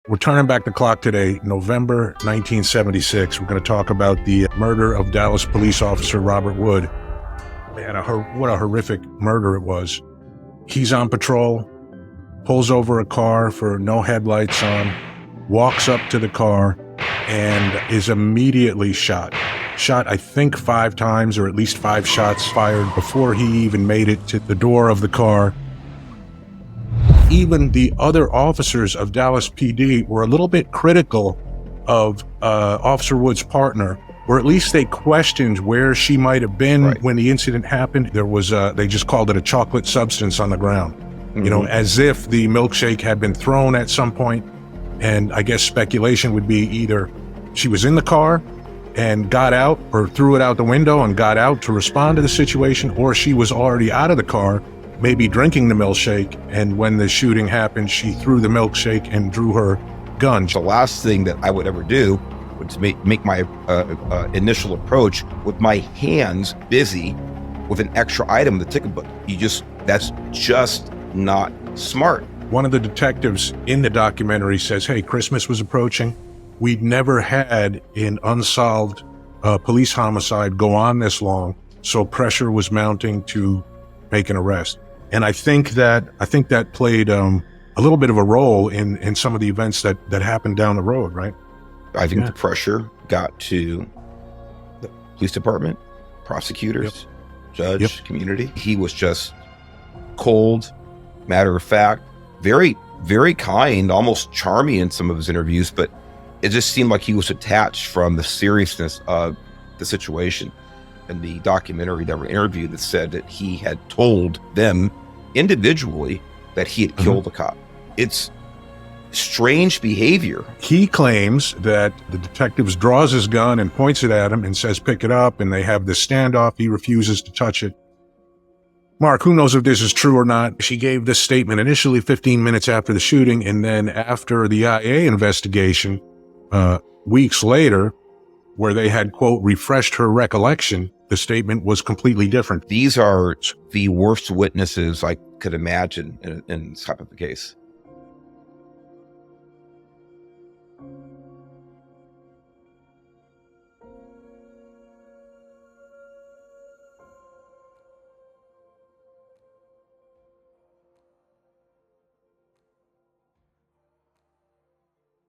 We're turning back the clock today, November 1976. We're going to talk about the murder of Dallas police officer Robert Wood. Man, what a horrific murder it was. He's on patrol, pulls over a car for no headlights on, walks up to the car, and is immediately shot. Shot, I think, 5 times, or at least 5 shots fired before he even made it to the door of the car. Even the other officers of Dallas PD were a little bit critical of Officer Wood's partner, or at least they questioned where she might have been when the incident happened. There was, they just called it a chocolate substance on the ground, you know, as if the milkshake had been thrown at some point. And I guess speculation would be either she was in the car and got out, or threw it out the window and got out to respond to the situation, or she was already out of the car, maybe drinking the milkshake, and when the shooting happened, she threw the milkshake and drew her gun. The last thing that I would ever do was make my initial approach with my hands busy with an extra item in the ticket book. That's just not smart. One of the detectives in the documentary says, hey, Christmas was approaching. We'd never had an unsolved police homicide go on this long, so pressure was mounting to make an arrest. And I think that played a little bit of a role in some of the events that happened down the road, right? I think the pressure got to the police department, prosecutors, judge, community. He was just cold, matter of fact, very, very kind, almost charming in some of his interviews, but it just seemed like he was detached from the seriousness of the situation. And the documentary that were interviewed that said that he had told them individually that he had killed a cop. It's strange behavior. He claims that the detective draws his gun and points it at him and says, pick it up, and they have this standoff. He refuses to touch it. Mark, who knows if this is true or not? She gave this statement initially 15 minutes after the shooting, and then after the IA investigation, weeks later, where they had, quote, refreshed her recollection, the statement was completely different. These are the worst witnesses I could imagine in this type of a case.